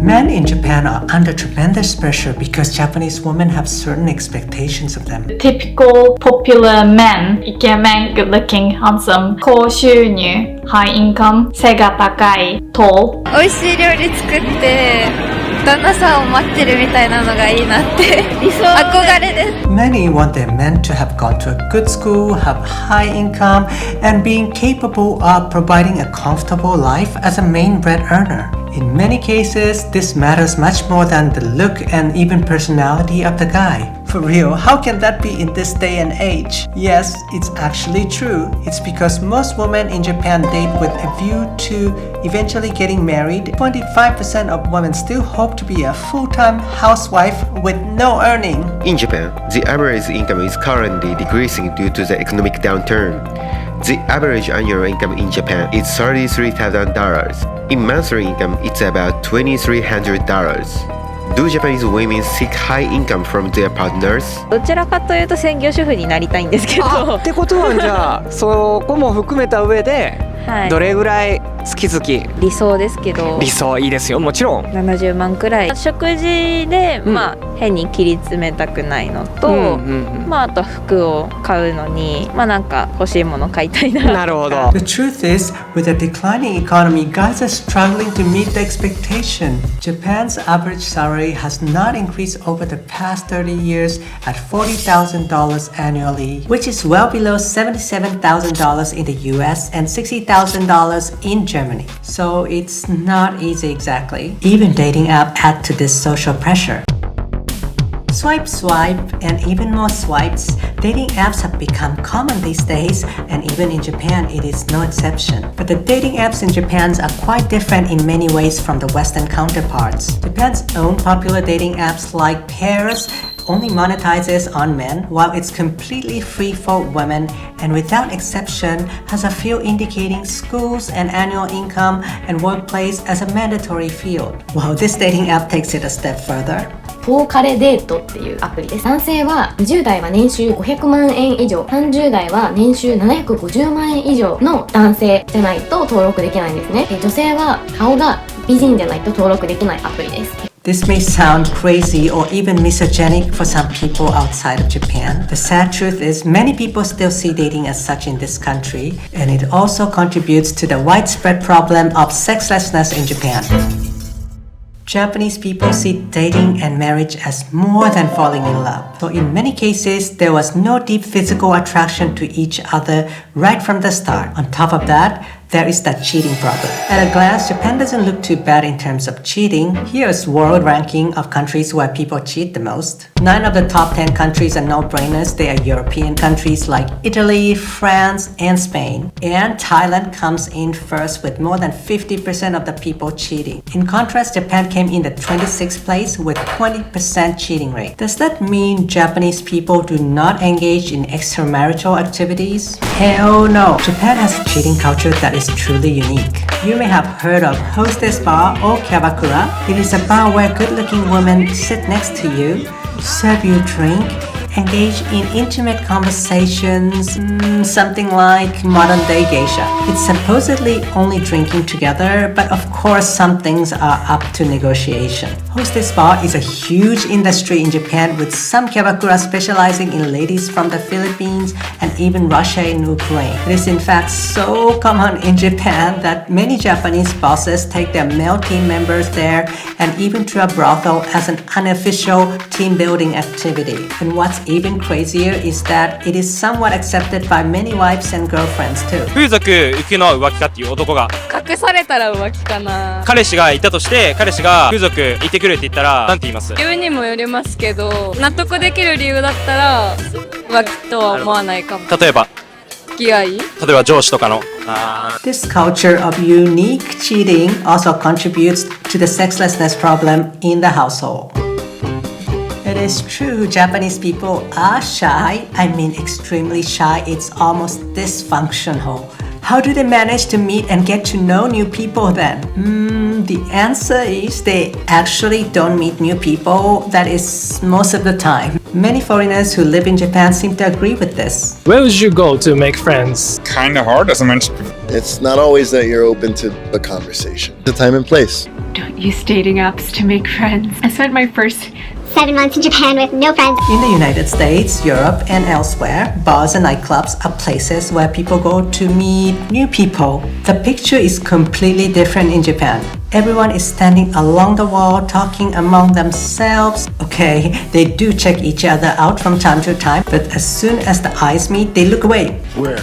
Men in Japan are under tremendous pressure because Japanese women have certain expectations of them. Typical popular men, イケメン, good looking, handsome, 高収入, high income, 背が高い, tall. 美味しい料理作って旦那さんを待ってるみたいなのがいいなって理想憧れです。 Many want their men to have gone to a good school, have high income, and being capable of providing a comfortable life as a main bread earner. In many cases, this matters much more than the look and even personality of the guy. For real, how can that be in this day and age? Yes, it's actually true. It's because most women in Japan date with a view to eventually getting married. 25% of women still hope to be a full-time housewife with no earning. In Japan, the average income is currently decreasing due to the economic downturn. The average annual income in Japan is $33,000. In monthly income, it's about $2,300. Do Japanese women seek high income from their partners? どちらかというと専業主婦になりたいんですけど。ってことはじゃあそこも含めた上でどれぐらい月々、理想ですけど。理想いいですよ、もちろん。70万くらい。食事で、変に切り詰めたくないのと、あと服を買うのになんか欲しいもの買いたいな。なるほど。 The truth is, with a declining economy, guys are struggling to meet the expectation. Japan's average salary has not increased over the past 30 years at $40,000 annually, which is well below $77,000 in the US and $60,000 in Germany. So it's not easy exactly. Even dating apps add to this social pressure. Swipe, and even more swipes. Dating apps have become common these days, and even in Japan, it is no exception. But the dating apps in Japan are quite different in many ways from the Western counterparts. Japan's own popular dating apps like Pairs only monetizes on men, while it's completely free for women, and without exception has a field indicating schools and annual income and workplace as a mandatory field. Wow, this dating app takes it a step further. トーカレデートっていうアプリです。男性は10代は年収500万円以上、30代は年収750万円以上の男性じゃないと登録できないんですね。女性は顔が美人じゃないと登録できないアプリです。This may sound crazy or even misogynic for some people outside of Japan. The sad truth is many people still see dating as such in this country, and it also contributes to the widespread problem of sexlessness in Japan. Japanese people see dating and marriage as more than falling in love. So in many cases, there was no deep physical attraction to each other right from the start. On top of that, there is that cheating problem. At a glance, Japan doesn't look too bad in terms of cheating. Here's world ranking of countries where people cheat the most. 9 of the top 10 countries are no-brainers. They are European countries like Italy, France, and Spain. And Thailand comes in first with more than 50% of the people cheating. In contrast, Japan came in the 26th place with 20% cheating rate. Does that mean Japanese people do not engage in extramarital activities? Hell no. Japan has a cheating culture that is truly unique. You may have heard of Hostess Bar or Kyabakura. It is a bar where good-looking women sit next to you, serve you a drink, engage in intimate conversations, something like modern-day geisha. It's supposedly only drinking together, but of course some things are up to negotiation. Hostess bar is a huge industry in Japan, with some kyabakura specializing in ladies from the Philippines and even Russia and Ukraine. It is in fact so common in Japan that many Japanese bosses take their male team members there and even to a brothel as an unofficial team building activity. And what's even crazier is that it is somewhat accepted by many wives and girlfriends too. 風俗行くのは浮気かっていう男が隠されたら浮気かな。彼氏がいたとして、彼氏が風俗行ってくるって言ったらなんて言います？理由にもよりますけど、納得できる理由だったら浮気とは思わないかも。例えば付き合い？例えば上司とかの。This culture of unique cheating also contributes to the sexlessness problem in the household. It is true, Japanese people are shy. I mean extremely shy. It's almost dysfunctional. How do they manage to meet and get to know new people then? The answer is they actually don't meet new people. That is most of the time. Many foreigners who live in Japan seem to agree with this. Where would you go to make friends? Kind of hard, as I mentioned. It's not always that you're open to a conversation. The time and place. Don't use dating apps to make friends. I spent my first 7 months in Japan with no friends. In the United States, Europe, and elsewhere, bars and nightclubs are places where people go to meet new people. The picture is completely different in Japan. Everyone is standing along the wall talking among themselves. Okay, they do check each other out from time to time, but as soon as the eyes meet, they look away. Where?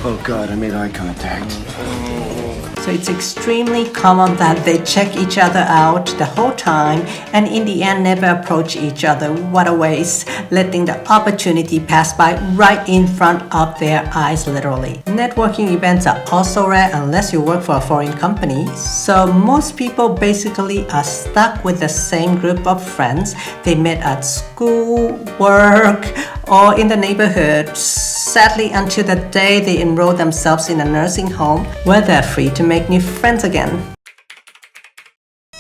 Oh God, I made eye contact. So it's extremely common that they check each other out the whole time and in the end never approach each other. What a waste, letting the opportunity pass by right in front of their eyes literally. Networking events are also rare unless you work for a foreign company. So most people basically are stuck with the same group of friends they met at school, work, or in the neighborhood, sadly until the day they enroll themselves in a nursing home where they're free to make new friends again.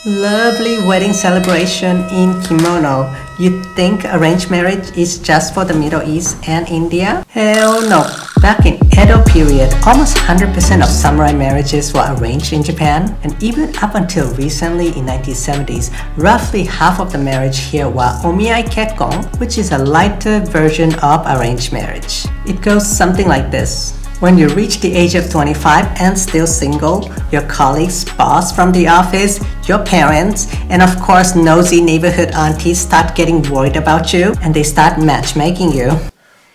Lovely wedding celebration in kimono. You'd think arranged marriage is just for the Middle East and India? Hell no. Back in Edo period, almost 100% of samurai marriages were arranged in Japan, and even up until recently in 1970s, roughly half of the marriage here were omiai kekkon, which is a lighter version of arranged marriage. It goes something like this. When you reach the age of 25 and still single, your colleagues, boss from the office, your parents, and of course nosy neighborhood aunties start getting worried about you and they start matchmaking you.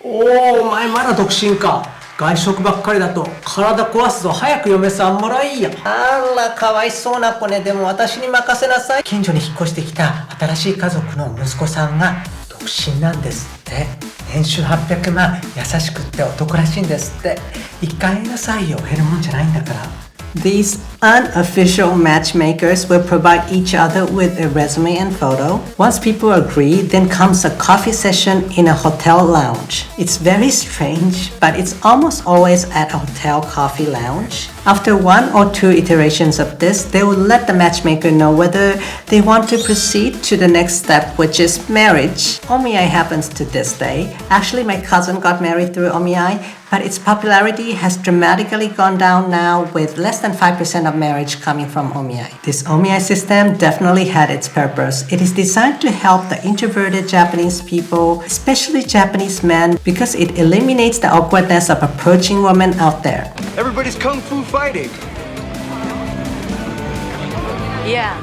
お前まだ独身か。外食ばっかりだと体壊すぞ。早く嫁さんもらいや。あら、かわいそうな子ね。でも私に任せなさい。近所に引っ越してきた新しい家族の息子さんが独身なんですって。年収800万、優しくって男らしいんですって。一回会いなさいよ。減るもんじゃないんだから。These unofficial matchmakers will provide each other with a resume and photo. Once people agree, then comes a coffee session in a hotel lounge. It's very strange, but it's almost always at a hotel coffee lounge. After 1 or 2 iterations of this, they will let the matchmaker know whether they want to proceed to the next step, which is marriage. Omiai happens to this day. Actually, my cousin got married through Omiai, but its popularity has dramatically gone down now with less than 5% of marriage coming from Omiai. This Omiai system definitely had its purpose. It is designed to help the introverted Japanese people, especially Japanese men, because it eliminates the awkwardness of approaching women out there. Everybody's kung fu fighting. Yeah.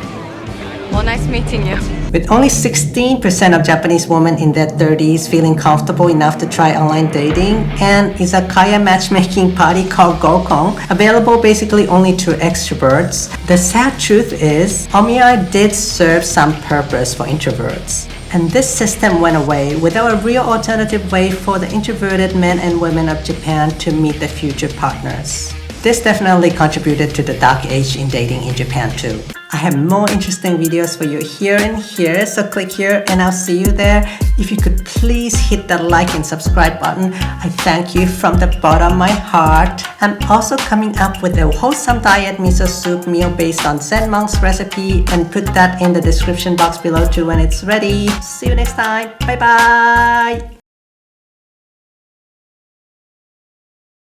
Well, nice meeting you. With only 16% of Japanese women in their 30s feeling comfortable enough to try online dating, and izakaya matchmaking party called Gokon, available basically only to extroverts, the sad truth is, Omiai did serve some purpose for introverts. And this system went away without a real alternative way for the introverted men and women of Japan to meet their future partners. This definitely contributed to the dark age in dating in Japan too. I have more interesting videos for you here and here, so click here and I'll see you there. If you could please hit that like and subscribe button, I thank you from the bottom of my heart. I'm also coming up with a wholesome diet miso soup meal based on Zen Monk's recipe, and put that in the description box below too when it's ready. See you next time. Bye bye!